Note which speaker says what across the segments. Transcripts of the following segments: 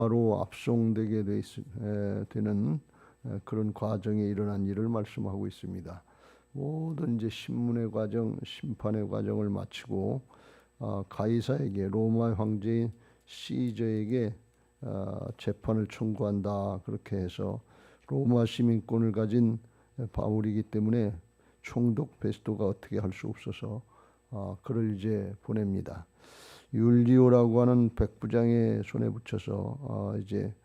Speaker 1: 바로 압송되게 되는 그런 과정에 일어난 일을 말씀하고 있습니다. 모든 이제 신문의 과정, 심판의 과정을 마치고 가이사에게 로마 황제인 시저에게 재판을 청구한다. 그렇게 해서 로마 시민권을 가진 바울이기 때문에 총독 베스토가 어떻게 할 수 없어서 그를 이제 보냅니다. 율리오라고 하는 백부장의 손에 붙여서 이제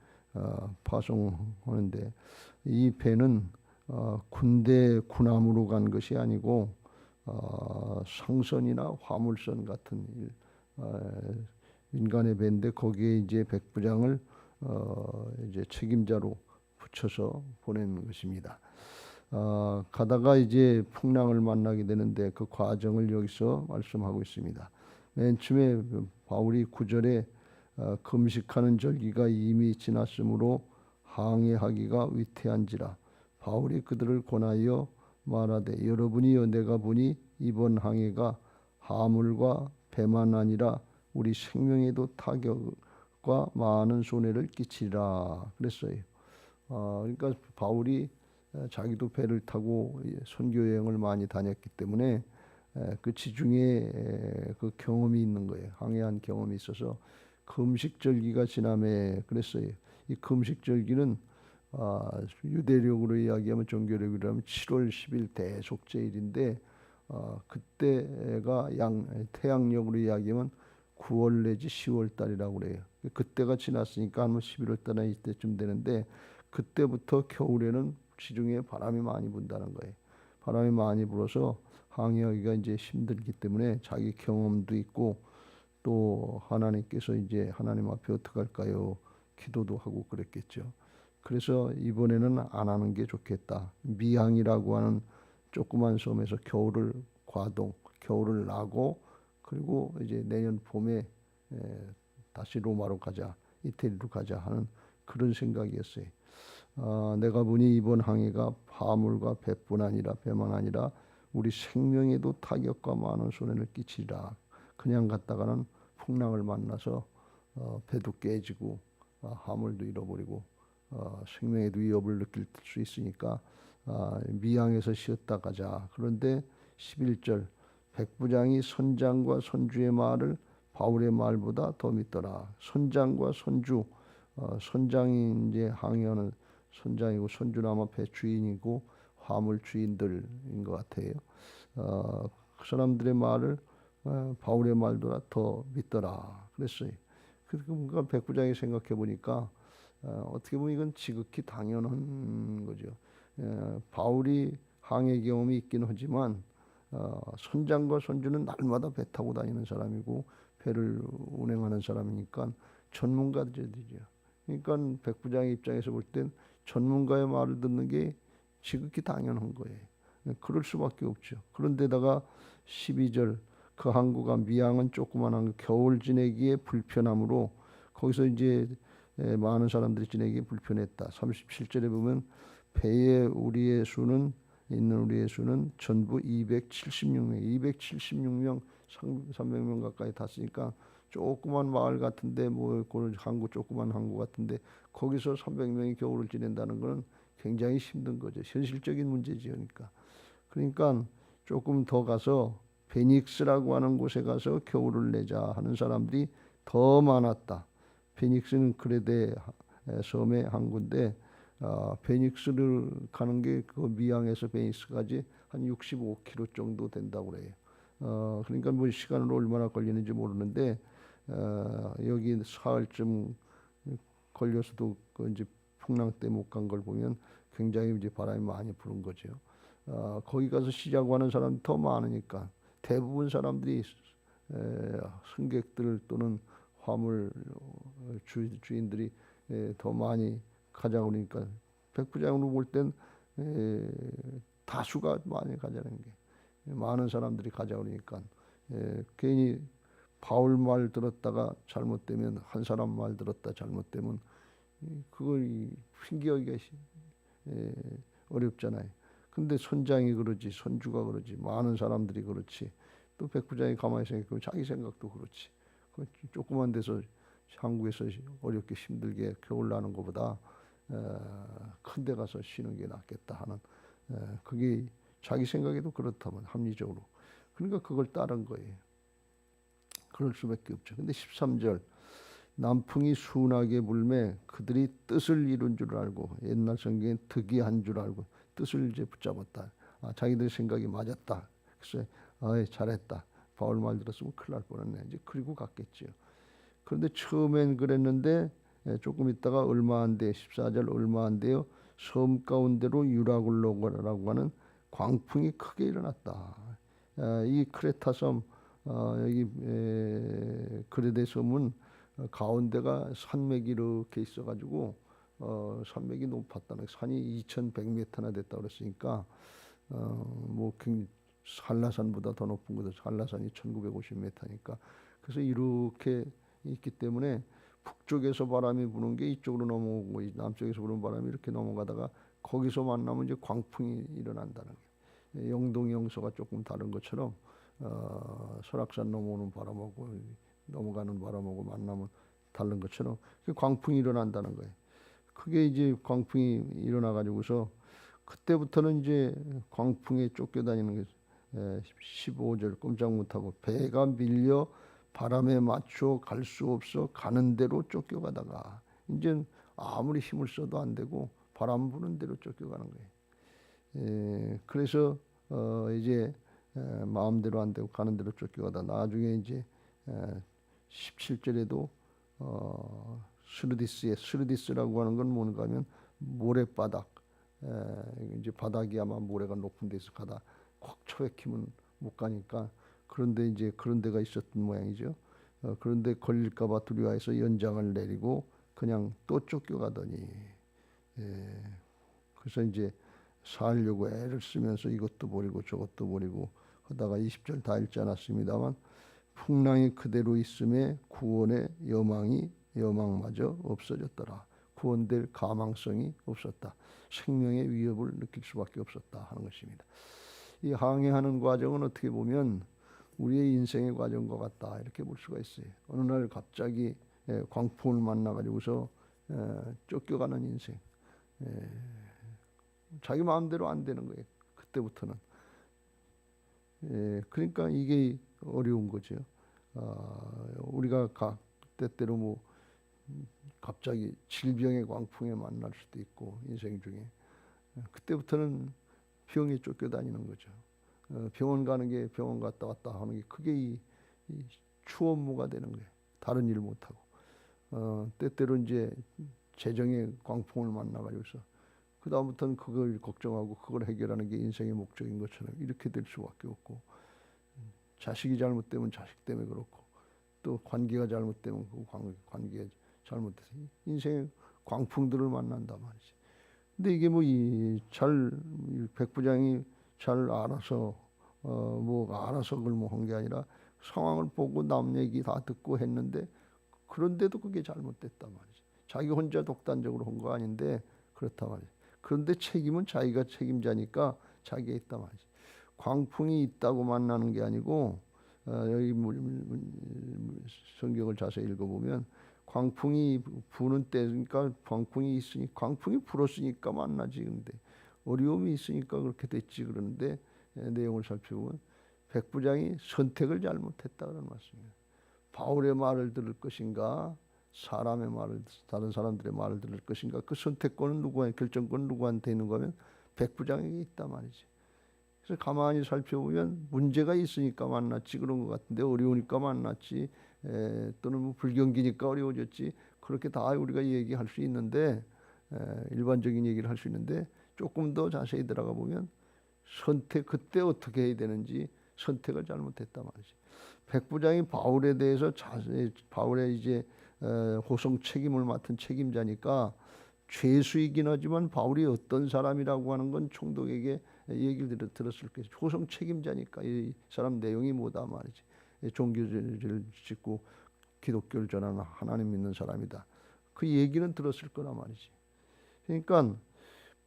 Speaker 1: 파송하는데, 이 배는 군대 군함으로 간 것이 아니고 상선이나 화물선 같은 인간의 배인데, 거기에 이제 백부장을 이제 책임자로 붙여서 보낸 것입니다. 가다가 이제 풍랑을 만나게 되는데 그 과정을 여기서 말씀하고 있습니다. 맨 처음에 바울이 9절에 금식하는 절기가 이미 지났으므로 항해하기가 위태한지라 바울이 그들을 권하여 말하되, 여러분이여 내가 보니 이번 항해가 하물과 배만 아니라 우리 생명에도 타격과 많은 손해를 끼치리라 그랬어요. 그러니까 바울이 자기도 배를 타고 선교 여행을 많이 다녔기 때문에 그 지중해 그 경험이 있는 거예요. 항해한 경험이 있어서 금식절기가 지남에 그랬어요. 이 금식절기는 유대력으로 이야기하면, 종교력으로 하면 7월 10일 대속죄일인데 그때가 태양력으로 이야기하면 9월 내지 10월 달이라고 그래요. 그때가 지났으니까 한 11월 달에 이때쯤 되는데, 그때부터 겨울에는 지중해에 바람이 많이 분다는 거예요. 바람이 많이 불어서 항해하기가 이제 힘들기 때문에 자기 경험도 있고, 또 하나님께서 이제 하나님 앞에 어떻게 할까요? 기도도 하고 그랬겠죠. 그래서 이번에는 안 하는 게 좋겠다. 미항이라고 하는 조그만 섬에서 겨울을 나고, 그리고 이제 내년 봄에 다시 로마로 가자, 이태리로 가자 하는 그런 생각이었어요. 내가 보니 이번 항해가 화물과 배만 아니라 우리 생명에도 타격과 많은 손해를 끼치리라. 그냥 갔다가는 풍랑을 만나서 배도 깨지고 화물도 잃어버리고 생명에도 위협을 느낄 수 있으니까 미항에서 쉬었다 가자. 그런데 11절, 백부장이 선장과 선주의 말을 바울의 말보다 더 믿더라. 선장과 선주, 선장이 이제 항해하는 선장이고, 선주는 아마 배 주인이고 화물 주인들인 것 같아요. 그 사람들의 말을 바울의 말보다 더 믿더라 그랬어요. 그러니까 백부장이 생각해 보니까 어떻게 보면 이건 지극히 당연한 거죠. 바울이 항해 경험이 있긴 하지만 선장과 선주는 날마다 배 타고 다니는 사람이고 배를 운행하는 사람이니까 전문가들이죠. 그러니까 백부장의 입장에서 볼 땐 전문가의 말을 듣는 게 지극히 당연한 거예요. 그럴 수밖에 없죠. 그런데다가 12절, 그 항구가 미항은 조그만 항구, 겨울 지내기에 불편함으로 거기서 이제 많은 사람들이 지내기에 불편했다. 37절에 보면 배에 우리의 수는 전부 276명, 300명 가까이 탔으니까 조그만 마을 같은데, 뭐 그 항구, 조그만 항구 같은데 거기서 300명이 겨울을 지낸다는 것은 굉장히 힘든 거죠. 현실적인 문제지. 그러니까 조금 더 가서 베닉스라고 하는 곳에 가서 겨울을 내자 하는 사람들이 더 많았다. 베닉스는 크레데 섬의 항구인데 베닉스를 가는 게 그 미항에서 베닉스까지 한 65km 정도 된다고 그래요. 그러니까 뭐 시간으로 얼마나 걸리는지 모르는데 여기 사흘쯤 걸려서도 그 이제 풍랑 때 못 간 걸 보면 굉장히 이제 바람이 많이 부는 거죠. 거기 가서 쉬자고 하는 사람이 더 많으니까 대부분 사람들이 승객들 또는 화물 주인들이 더 많이 가자고 그러니까, 백부장으로 볼 땐 다수가 많이 가자는 게, 많은 사람들이 가자고 그러니까 괜히 바울 말 들었다가 잘못되면, 한 사람 말 들었다 잘못되면 그걸 핑계하기가 어렵잖아요. 근데 선장이 그러지, 선주가 그러지, 많은 사람들이 그렇지, 또 백부장이 가만히 생각하면 자기 생각도 그렇지. 그 조그만 데서 한국에서 어렵게 힘들게 겨울 나는 것보다 큰 데 가서 쉬는 게 낫겠다 하는 그게 자기 생각에도 그렇다면 합리적으로 그러니까 그걸 따른 거예요. 그럴 수밖에 없죠. 근데 13절 남풍이 순하게 불매 그들이 뜻을 이룬 줄 알고 옛날 성경에 득이한 줄 알고 뜻을 이제 붙잡았다. 자기들 생각이 맞았다. 그래서 잘했다. 바울 말 들었으면 큰일 날 뻔했네. 이제 그리고 갔겠지요. 그런데 처음엔 그랬는데 조금 있다가 얼마 안 돼 14절 얼마 안 돼요. 섬 가운데로 유라굴로라고 하는 광풍이 크게 일어났다. 이 크레타 섬 여기 그레데 섬은 가운데가 산맥이 이렇게 있어가지고 산맥이 높았다는 산이 2,100m나 됐다 그랬으니까 뭐 한라산보다 더 높은 거죠. 한라산이 1,950m니까 그래서 이렇게 있기 때문에 북쪽에서 바람이 부는 게 이쪽으로 넘어오고 남쪽에서 부는 바람이 이렇게 넘어가다가 거기서 만나면 이제 광풍이 일어난다는 거예요. 영동 영서가 조금 다른 것처럼 설악산 넘어오는 바람하고 넘어가는 바람하고 만나면 다른 것처럼 광풍이 일어난다는 거예요. 그게 이제 광풍이 일어나 가지고서 그때부터는 이제 광풍에 쫓겨다니는 게 15절 꼼짝 못하고 배가 밀려 바람에 맞춰 갈 수 없어 가는 대로 쫓겨가다가 이제 아무리 힘을 써도 안 되고 바람 부는 대로 쫓겨가는 거예요. 그래서 이제 마음대로 안 되고 가는 대로 쫓겨가다 나중에 이제 17절에도 스르디스라고 하는 건 뭔가 하면 모래바닥 이제 바닥이 아마 모래가 높은 데서 가다 꽉 처박히면 못 가니까 그런데 이제 그런 데가 있었던 모양이죠. 그런데 걸릴까봐 두려워해서 연장을 내리고 그냥 또 쫓겨가더니 그래서 이제 살려고 애를 쓰면서 이것도 버리고 저것도 버리고 하다가 20절 다 읽지 않았습니다만 풍랑이 그대로 있음에 구원의 여망마저 없어졌더라. 구원될 가망성이 없었다. 생명의 위협을 느낄 수밖에 없었다 하는 것입니다. 이 항해하는 과정은 어떻게 보면 우리의 인생의 과정과 같다 이렇게 볼 수가 있어요. 어느 날 갑자기 광풍을 만나가지고서 쫓겨가는 인생. 자기 마음대로 안 되는 거예요. 그때부터는. 그러니까 이게 어려운 거죠. 우리가 때때로 뭐 갑자기 질병의 광풍에 만날 수도 있고 인생 중에 그때부터는 병에 쫓겨다니는 거죠. 병원 가는 게 병원 갔다 왔다 하는 게 그게 이 추업무가 되는 거예요. 다른 일 못하고 때때로 이제 재정의 광풍을 만나가지고서 그 다음부터는 그걸 걱정하고 그걸 해결하는 게 인생의 목적인 것처럼 이렇게 될 수밖에 없고 자식이 잘못되면 자식 때문에 그렇고 또 관계가 잘못되면 그 관계가 잘못돼서 인생의 광풍들을 만난단 말이지. 근데 이게 뭐 백부장이 잘 알아서 알아서 그걸 뭐 한 게 아니라 상황을 보고 남 얘기 다 듣고 했는데 그런데도 그게 잘못됐단 말이지. 자기 혼자 독단적으로 한 거 아닌데 그렇단 말이지. 그런데 책임은 자기가 책임자니까 자기가 있단 말이지. 광풍이 있다고 만나는 게 아니고 여기 성경을 자세히 읽어보면 광풍이 부는 때니까 광풍이 있으니 광풍이 불었으니까 만나지. 근데 어려움이 있으니까 그렇게 됐지. 그런데 내용을 살펴보면 백부장이 선택을 잘못했다 그런 말씀이에요. 바울의 말을 들을 것인가 사람의 말을 다른 사람들의 말을 들을 것인가 그 선택권은 결정권은 누구한테 있는 거면 백부장에게 있단 말이지. 그래서 가만히 살펴보면 문제가 있으니까 만났지 그런 것 같은데 어려우니까 만났지 또는 뭐 불경기니까 어려워졌지 그렇게 다 우리가 얘기할 수 있는데 일반적인 얘기를 할 수 있는데 조금 더 자세히 들어가 보면 그때 어떻게 해야 되는지 선택을 잘못했단 말이지. 백부장이 바울에 대해서 자세히 바울의 이제 호송 책임을 맡은 책임자니까 죄수이긴 하지만 바울이 어떤 사람이라고 하는 건 총독에게 얘기를 들었을 거예요. 호송 책임자니까 이 사람 내용이 뭐다 말이지. 종교를 짓고 기독교를 전하는 하나님 믿는 사람이다. 그 얘기는 들었을 거란 말이지. 그러니까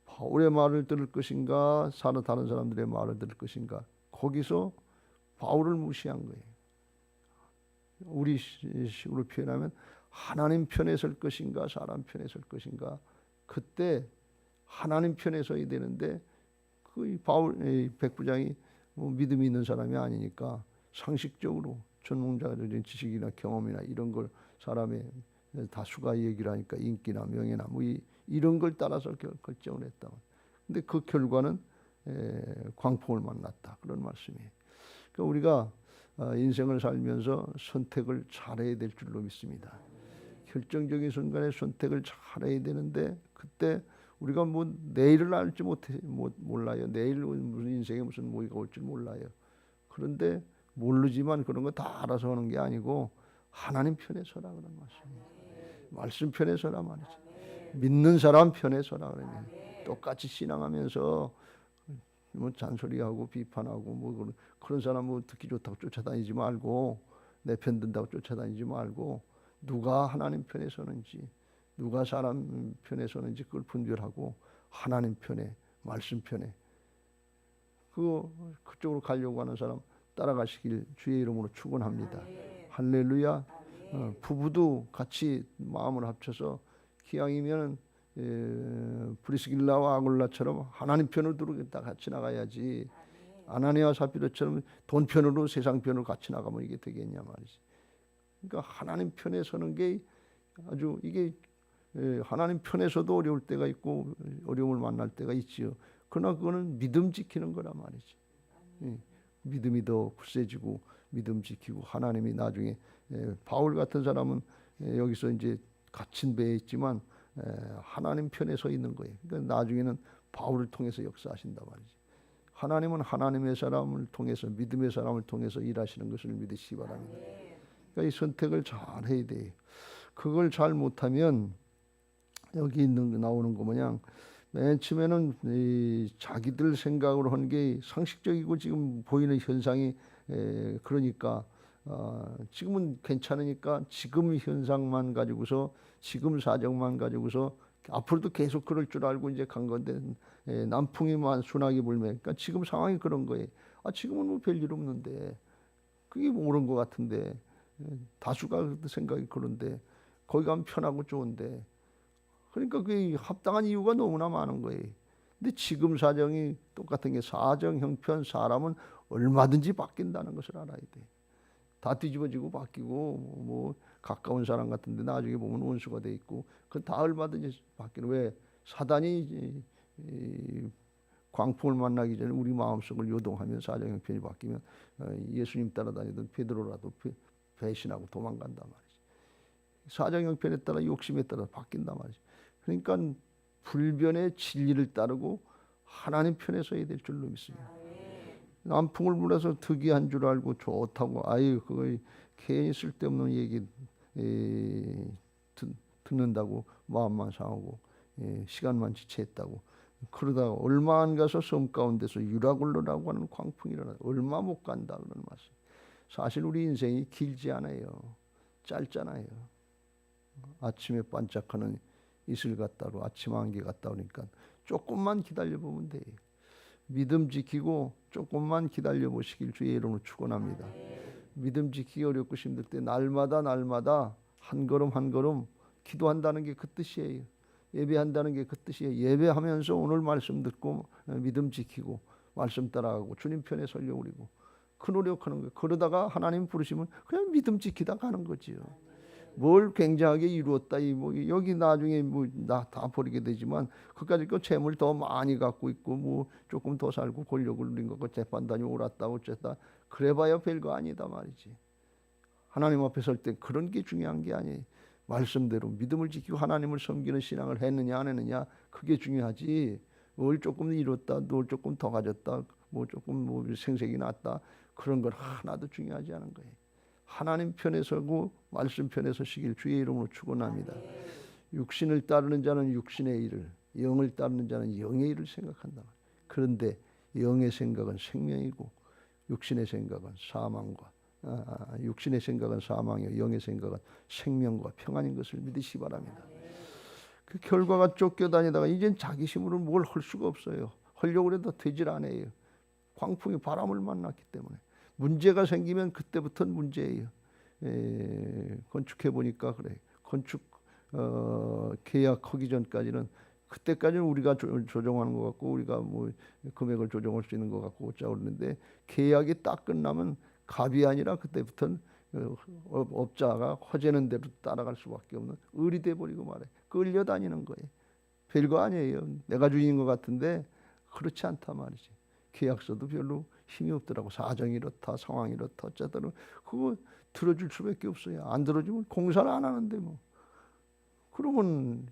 Speaker 1: 바울의 말을 들을 것인가 다른 사람들의 말을 들을 것인가 거기서 바울을 무시한 거예요. 우리 식으로 표현하면 하나님 편에 설 것인가 사람 편에 설 것인가. 그때 하나님 편에 서야 되는데 그 바울 백부장이 뭐 믿음이 있는 사람이 아니니까 상식적으로 전문가적인 지식이나 경험이나 이런 걸 사람의 다수가 얘기를 하니까 인기나 명예나 뭐 이런 걸 따라서 결정을 했다. 근데 그 결과는 광풍을 만났다. 그런 말씀이에요. 그러니까 우리가 인생을 살면서 선택을 잘해야 될 줄로 믿습니다. 결정적인 순간에 선택을 잘해야 되는데 그때 우리가 뭐 내일을 알지 몰라요. 내일 무슨 인생에 무슨 뭐가 올지 몰라요. 그런데 모르지만 그런 거 다 알아서 하는 게 아니고 하나님 편에 서라 그런 말씀이에요. 말씀 편에 서라 말이지. 믿는 사람 편에 서라 그러면 똑같이 신앙하면서 뭐 잔소리하고 비판하고 뭐 그런 사람 뭐 듣기 좋다고 쫓아다니지 말고 내 편 든다고 쫓아다니지 말고 누가 하나님 편에 서는지 누가 사람 편에 서는지 그걸 분별하고 하나님 편에 말씀 편에 그쪽으로 가려고 하는 사람 따라가시길 주의 이름으로 축원합니다. 할렐루야. 부부도 같이 마음을 합쳐서 기왕이면 브리스길라와 아굴라처럼 하나님 편으로 들어오겠다 같이 나가야지. 아나니아와 사피라처럼 돈 편으로 세상 편으로 같이 나가면 이게 되겠냐 말이지. 그러니까 하나님 편에 서는 게 아주 이게 하나님 편에서도 어려울 때가 있고 어려움을 만날 때가 있지요. 그러나 그거는 믿음 지키는 거란 말이지. 믿음이 더 굳세지고 믿음 지키고 하나님이 나중에 바울 같은 사람은 여기서 이제 갇힌 배에 있지만 하나님 편에 서 있는 거예요. 그러니까 나중에는 바울을 통해서 역사하신단 말이지. 하나님은 하나님의 사람을 통해서 믿음의 사람을 통해서 일하시는 것을 믿으시기 바랍니다. 그러니까 이 선택을 잘 해야 돼요. 그걸 잘 못하면 여기 나오는 거 뭐냐 맨 처음에는 자기들 생각으로 한 게 상식적이고 지금 보이는 현상이 그러니까 지금은 괜찮으니까 지금 현상만 가지고서 지금 사정만 가지고서 앞으로도 계속 그럴 줄 알고 이제 간 건데 남풍이만 순하게 불면 그러니까 지금 상황이 그런 거예요. 지금은 뭐 별일 없는데 그게 뭐 옳은 것 같은데 다수가 생각이 그런데 거기 가면 편하고 좋은데 그러니까 그 합당한 이유가 너무나 많은 거예요. 근데 지금 사정이 똑같은 게 사정, 형편, 사람은 얼마든지 바뀐다는 것을 알아야 돼. 다 뒤집어지고 바뀌고 뭐 가까운 사람 같은데 나중에 보면 원수가 돼 있고 그건 다 얼마든지 바뀌는. 왜 사단이 광풍을 만나기 전에 우리 마음속을 요동하면 사정 형편이 바뀌면 예수님 따라다니던 베드로라도 배신하고 도망간단 말이지. 사정 형편에 따라 욕심에 따라 바뀐단 말이지. 그러니까 불변의 진리를 따르고 하나님 편에 서야 될 줄로 믿습니다. 남풍을 불어서 득이한 줄 알고 좋다고 그거 괜히 쓸데없는 얘기 듣는다고 마음만 상하고 시간만 지체했다고 그러다가 얼마 안 가서 섬 가운데서 유라굴로라고 하는 광풍이 일어나 얼마 못 간다 그런 말씀. 사실 우리 인생이 길지 않아요. 짧잖아요. 아침에 반짝하는 이슬 같다고 아침 안개 같다 그러니까 조금만 기다려보면 돼요. 믿음 지키고 조금만 기다려보시길 주의 이름으로 축원합니다. 믿음 지키기 어렵고 힘들 때 날마다 한 걸음 한 걸음 기도한다는 게 그 뜻이에요. 예배한다는 게 그 뜻이에요. 예배하면서 오늘 말씀 듣고 믿음 지키고 말씀 따라가고 주님 편에 서려고 그러고 그 노력하는 거예요. 그러다가 하나님 부르시면 그냥 믿음 지키다 가는 거지요. 뭘 굉장하게 이루었다 여기 나중에 나 다 버리게 되지만 그까짓 거 재물 더 많이 갖고 있고 뭐 조금 더 살고 권력을 누린 거고 재판단이 옳았다 어쨌다 그래봐야 별거 아니다 말이지. 하나님 앞에 설 때 그런 게 중요한 게 아니에요. 말씀대로 믿음을 지키고 하나님을 섬기는 신앙을 했느냐 안 했느냐 그게 중요하지. 뭘 조금 이뤘다 뭘 조금 더 가졌다 뭐 조금 생색이 났다 그런 건 하나도 중요하지 않은 거예요. 하나님 편에 서고 말씀 편에 서시길 주의 이름으로 축원합니다. 육신을 따르는 자는 육신의 일을 영을 따르는 자는 영의 일을 생각한다. 그런데 영의 생각은 생명이고 육신의 생각은 사망과 육신의 생각은 사망이요 영의 생각은 생명과 평안인 것을 믿으시기 바랍니다. 그 결과가 쫓겨다니다가 이젠 자기 힘으로 뭘 할 수가 없어요. 하려고 해도 되질 않아요. 광풍이 바람을 만났기 때문에. 문제가 생기면 그때부터는 문제예요. 건축해 보니까 그래. 건축 계약하기 전까지는 그때까지는 우리가 조정하는 것 같고 우리가 뭐 금액을 조정할 수 있는 것 같고 어쩌고 그러는데 계약이 딱 끝나면 갑이 아니라 그때부터는 업자가 허재는 대로 따라갈 수밖에 없는 을이 돼버리고 말해. 끌려다니는 거예요. 별거 아니에요. 내가 주인인 것 같은데 그렇지 않단 말이지. 계약서도 별로 힘이 없더라고. 사정이 이렇다, 상황이 이렇다, 어쩌더라. 그거 들어줄 수밖에 없어요. 안 들어주면 공사를 안 하는데 뭐. 그러면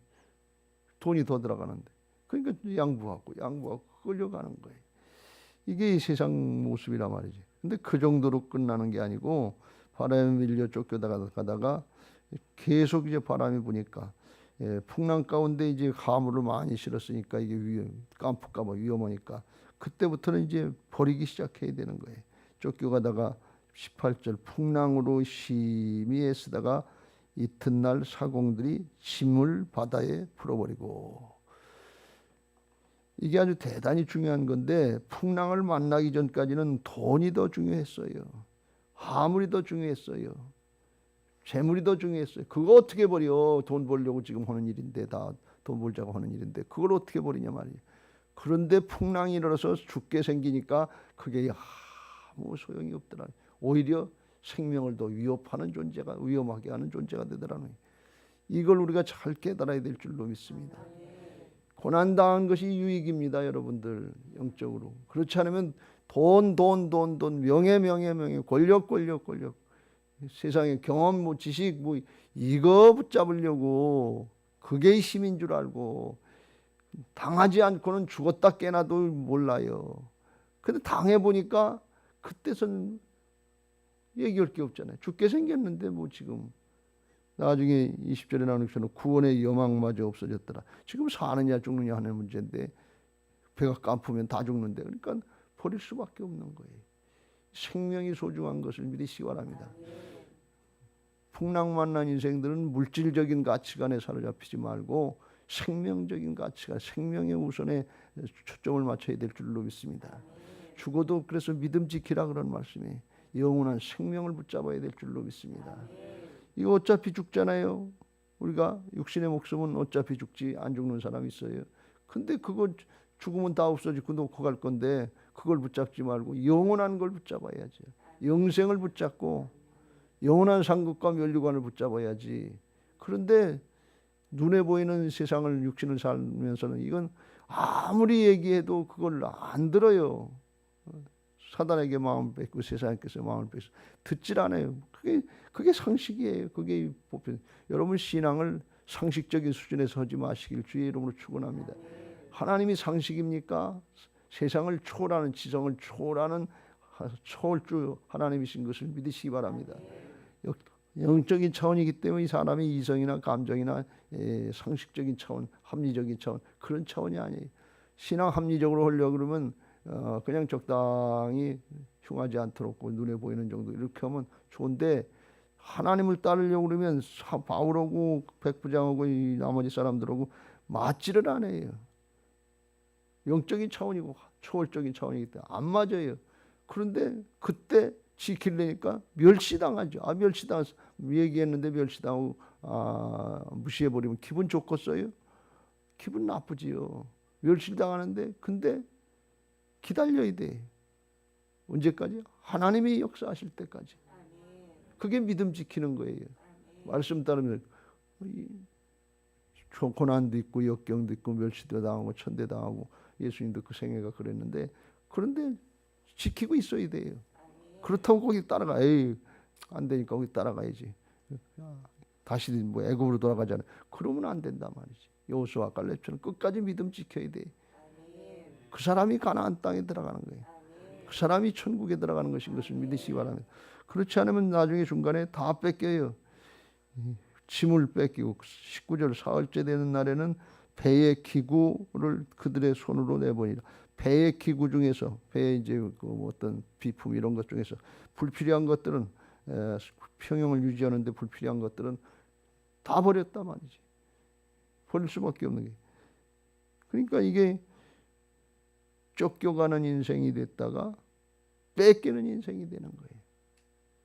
Speaker 1: 돈이 더 들어가는데. 그러니까 양보하고 끌려가는 거예요. 이게 세상 모습이란 말이지. 근데 그 정도로 끝나는 게 아니고 바람에 밀려 쫓겨가다가 계속 이제 바람이 부니까 풍랑 가운데 이제 가물을 많이 실었으니까 이게 깜빡까봐 위험하니까 그때부터는 이제 버리기 시작해야 되는 거예요. 쫓겨가다가 18절 풍랑으로 심히 애쓰다가 이튿날 사공들이 짐을 바다에 풀어버리고 이게 아주 대단히 중요한 건데 풍랑을 만나기 전까지는 돈이 더 중요했어요. 화물이 더 중요했어요. 재물이 더 중요했어요. 그거 어떻게 버려? 돈 벌려고 지금 하는 일인데 다 돈 벌자고 하는 일인데 그걸 어떻게 버리냐 말이에요. 그런데 풍랑이 일어나서 죽게 생기니까 그게 아무 소용이 없더라. 오히려 생명을 더 위험하게 하는 존재가 되더라는 거예요. 이걸 우리가 잘 깨달아야 될 줄로 믿습니다. 고난당한 것이 유익입니다, 여러분들. 영적으로. 그렇지 않으면 돈, 명예, 권력. 세상의 경험, 지식, 이거 붙잡으려고 그게 힘인 줄 알고 당하지 않고는 죽었다 깨나도 몰라요. 근데 당해보니까 그때선 얘기할 게 없잖아요. 죽게 생겼는데 뭐 지금 나중에 20절에 나오는 것처럼 구원의 여망마저 없어졌더라. 지금 사느냐 죽느냐 하는 문제인데 배가 깜프면 다 죽는데 그러니까 버릴 수밖에 없는 거예요. 생명이 소중한 것을 믿으시기 바랍니다. 풍랑 만난 인생들은 물질적인 가치관에 사로잡히지 말고 생명적인 가치관, 생명의 우선에 초점을 맞춰야 될 줄로 믿습니다. 죽어도 그래서 믿음 지키라 그런 말씀이 영원한 생명을 붙잡아야 될 줄로 믿습니다. 이거 어차피 죽잖아요. 우리가 육신의 목숨은 어차피 죽지 안 죽는 사람이 있어요. 근데 그거 죽으면 다 없어지고 놓고 갈 건데 그걸 붙잡지 말고 영원한 걸 붙잡아야죠. 영생을 붙잡고 영원한 상급과 면류관을 붙잡아야지. 그런데 눈에 보이는 세상을 육신을 살면서는 이건 아무리 얘기해도 그걸 안 들어요. 사단에게 마음을 뺏고 세상에게서 마음을 뺏고 듣질 않아요. 그게 상식이에요. 그게 보편. 여러분 신앙을 상식적인 수준에서 하지 마시길 주의 이름으로 축원합니다. 하나님이 상식입니까? 세상을 초월하는 지성을 초월하는 초월주 하나님이신 것을 믿으시기 바랍니다. 영적인 차원이기 때문에 이 사람이 이성이나 감정이나 상식적인 차원, 합리적인 차원 그런 차원이 아니에요. 신앙 합리적으로 하려고 그러면 그냥 적당히 흉하지 않도록 눈에 보이는 정도 이렇게 하면 좋은데 하나님을 따르려고 그러면 바울하고 백부장하고 이 나머지 사람들하고 맞지를 않아요. 영적인 차원이고 초월적인 차원이기 때문에 안 맞아요. 그런데 그때 지키려니까 멸시당하죠. 멸시당해서 얘기했는데 멸시당하고 무시해버리면 기분 좋겠어요? 기분 나쁘지요. 멸시당하는데 근데 기다려야 돼. 언제까지? 하나님이 역사하실 때까지. 그게 믿음 지키는 거예요. 말씀 따르면 고난도 있고 역경도 있고 멸시도 당하고 천대 당하고 예수님도 그 생애가 그랬는데 그런데 지키고 있어야 돼요. 그렇다고 거기 따라가. 안 되니까 거기 따라가야지. 다시 뭐 애굽으로 돌아가잖아. 그러면 안 된단 말이지. 여호수아 갈렙처럼 끝까지 믿음 지켜야 돼. 그 사람이 가나안 땅에 들어가는 거예요. 그 사람이 천국에 들어가는 것인 것을 믿으시기 바랍니다. 그렇지 않으면 나중에 중간에 다 뺏겨요. 짐을 뺏기고 19절 사흘째 되는 날에는 배의 기구를 그들의 손으로 내보니라. 배의 기구 중에서 배에 이제 그 어떤 비품 이런 것 중에서 불필요한 것들은 평형을 유지하는데 불필요한 것들은 다 버렸단 말이지. 버릴 수밖에 없는 게. 그러니까 이게 쫓겨가는 인생이 됐다가 뺏기는 인생이 되는 거예요.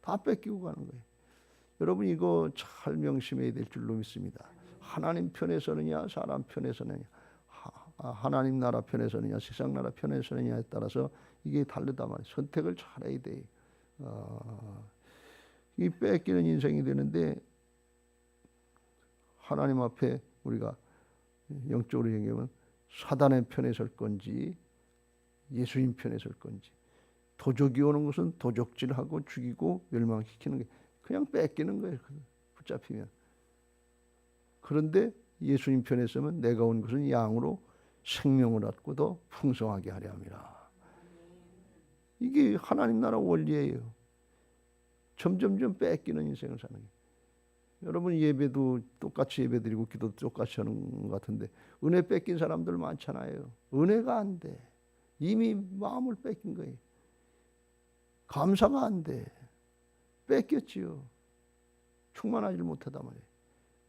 Speaker 1: 다 뺏기고 가는 거예요. 여러분 이거 잘 명심해야 될 줄로 믿습니다. 하나님 편에서느냐 사람 편에서느냐, 하나님 나라 편에서느냐 세상 나라 편에서느냐에 따라서 이게 다르다 말이에요. 선택을 잘해야 돼. 이 뺏기는 인생이 되는데 하나님 앞에 우리가 영적으로 얘기하면 사단의 편에 설 건지 예수님 편에 설 건지, 도적이 오는 것은 도적질하고 죽이고 멸망시키는 게 그냥 뺏기는 거예요. 붙잡히면. 그런데 예수님 편에 서면 내가 온 것은 양으로 생명을 얻고 더 풍성하게 하려 함이라. 이게 하나님 나라 원리예요. 점점점 뺏기는 인생을 사는 거예요. 여러분 예배도 똑같이 예배드리고 기도도 똑같이 하는 것 같은데 은혜 뺏긴 사람들 많잖아요. 은혜가 안 돼. 이미 마음을 뺏긴 거예요. 감사가 안 돼. 뺏겼지요. 충만하지 못하다 말이에요.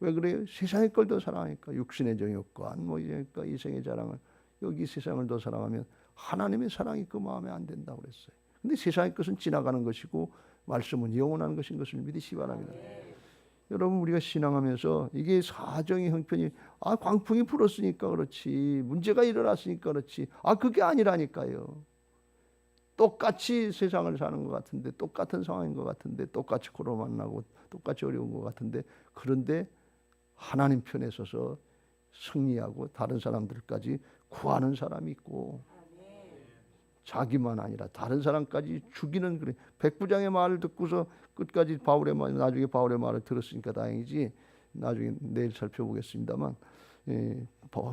Speaker 1: 왜 그래요? 세상의 걸 더 사랑하니까. 육신의 정욕과 안목이니까 이생의 자랑을, 여기 세상을 더 사랑하면 하나님의 사랑이 그 마음에 안 된다고 그랬어요. 근데 세상의 것은 지나가는 것이고 말씀은 영원한 것인 것을 믿으시기 바랍니다. 여러분 우리가 신앙하면서 이게 사정의 형편이 광풍이 불었으니까 그렇지, 문제가 일어났으니까 그렇지, 그게 아니라니까요. 똑같이 세상을 사는 것 같은데, 똑같은 상황인 것 같은데, 똑같이 코로나 만나고 똑같이 어려운 것 같은데, 그런데 하나님 편에 서서 승리하고 다른 사람들까지 구하는 사람이 있고, 자기만 아니라 다른 사람까지 죽이는, 그래. 백부장의 말을 듣고서 끝까지 바울의 말, 나중에 바울의 말을 들었으니까 다행이지. 나중에 내일 살펴보겠습니다만,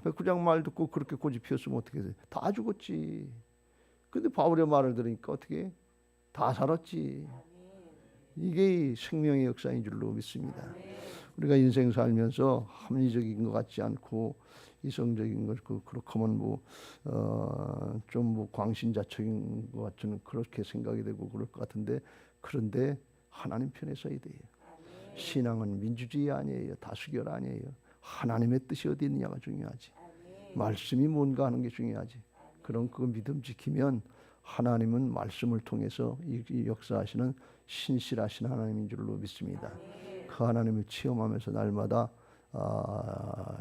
Speaker 1: 백부장 말 듣고 그렇게 고집 피웠으면 어떻게 돼? 다 죽었지. 근데 바울의 말을 들으니까 어떻게 해? 다 살았지. 이게 생명의 역사인 줄로 믿습니다. 우리가 인생 살면서 합리적인 것 같지 않고 이성적인 것, 그렇게 하면 좀 광신자적인 것 같은 그렇게 생각이 되고 그럴 것 같은데, 그런데 하나님 편에 서야 돼요. 신앙은 민주주의 아니에요. 다수결 아니에요. 하나님의 뜻이 어디 있느냐가 중요하지. 말씀이 뭔가 하는 게 중요하지. 그런 그 믿음 지키면 하나님은 말씀을 통해서 이 역사하시는 신실하신 하나님인 줄로 믿습니다. 그 하나님을 체험하면서 날마다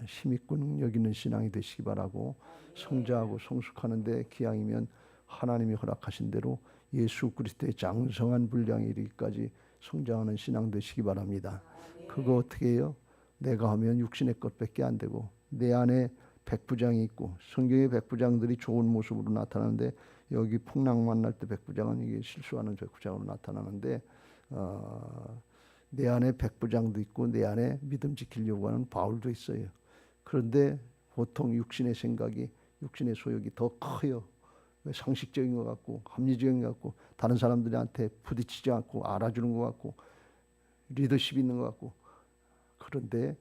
Speaker 1: 힘있고 능력 있는 신앙이 되시기 바라고, 성자하고 성숙하는데 기왕이면 하나님이 허락하신 대로 예수 그리스도의 장성한 분량에 이르기까지 성장하는 신앙 되시기 바랍니다. 그거 어떻게 해요? 내가 하면 육신의 것밖에 안 되고 내 안에 백부장이 있고, 성경의 백부장들이 좋은 모습으로 나타나는데 여기 풍랑 만날 때 백부장은 이게 실수하는 백부장으로 나타나는데, 내 안에 백부장도 있고 내 안에 믿음 지키려고 하는 바울도 있어요. 그런데 보통 육신의 생각이, 육신의 소욕이 더 커요. 상식적인 것 같고 합리적인 것 같고 다른 사람들한테 부딪히지 않고 알아주는 것 같고 리더십 있는 것 같고, 그런데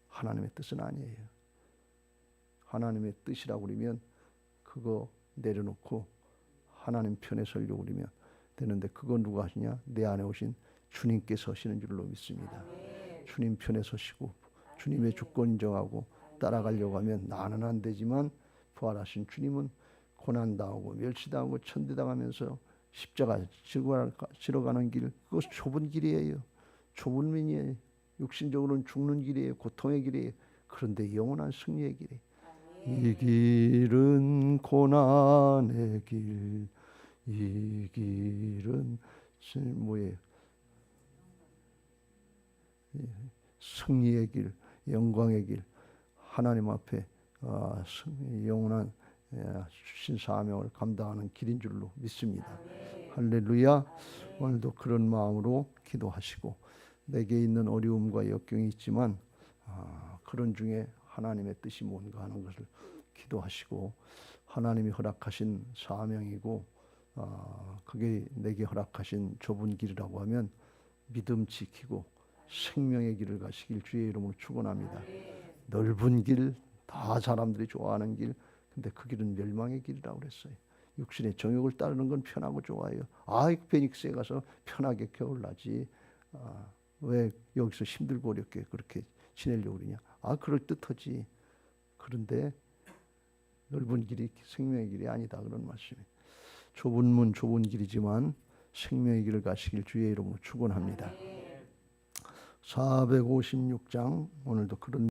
Speaker 1: 하나님의 뜻은 아니에요. 하나님의 뜻이라고 그러면 그거 내려놓고 하나님 편에 서려고 그러면 되는데, 그거 누가 하시냐? 내 안에 오신 주님께 서시는 줄로 믿습니다. 주님 편에 서시고 주님의 주권 인정하고 따라가려고 하면 나는 안 되지만 부활하신 주님은 고난당하고 멸시당하고 천대당하면서 십자가 지러 가는 길, 그것은 좁은 길이에요. 좁은 민이에요. 육신적으로는 죽는 길이에요. 고통의 길이에요. 그런데 영원한 승리의 길이에요. 이 길은 고난의 길, 이 길은 뭐예요? 승리의 길, 영광의 길, 하나님 앞에 영원한 주신 사명을 감당하는 길인 줄로 믿습니다. 할렐루야. 오늘도 그런 마음으로 기도하시고, 내게 있는 어려움과 역경이 있지만 그런 중에 하나님의 뜻이 뭔가 하는 것을 기도하시고, 하나님이 허락하신 사명이고 그게 내게 허락하신 좁은 길이라고 하면 믿음 지키고 생명의 길을 가시길 주의 이름으로 축원합니다. 넓은 길, 다 사람들이 좋아하는 길, 근데 그 길은 멸망의 길이라고 그랬어요. 육신의 정욕을 따르는 건 편하고 좋아요. 페닉스에 가서 편하게 겨울나지, 왜 여기서 힘들고 어렵게 그렇게 지내려고 그러냐? 그럴듯하지. 그런데 넓은 길이 생명의 길이 아니다, 그런 말씀이에요. 좁은 문 좁은 길이지만 생명의 길을 가시길 주의 이름으로 축원합니다. 456장 오늘도 그런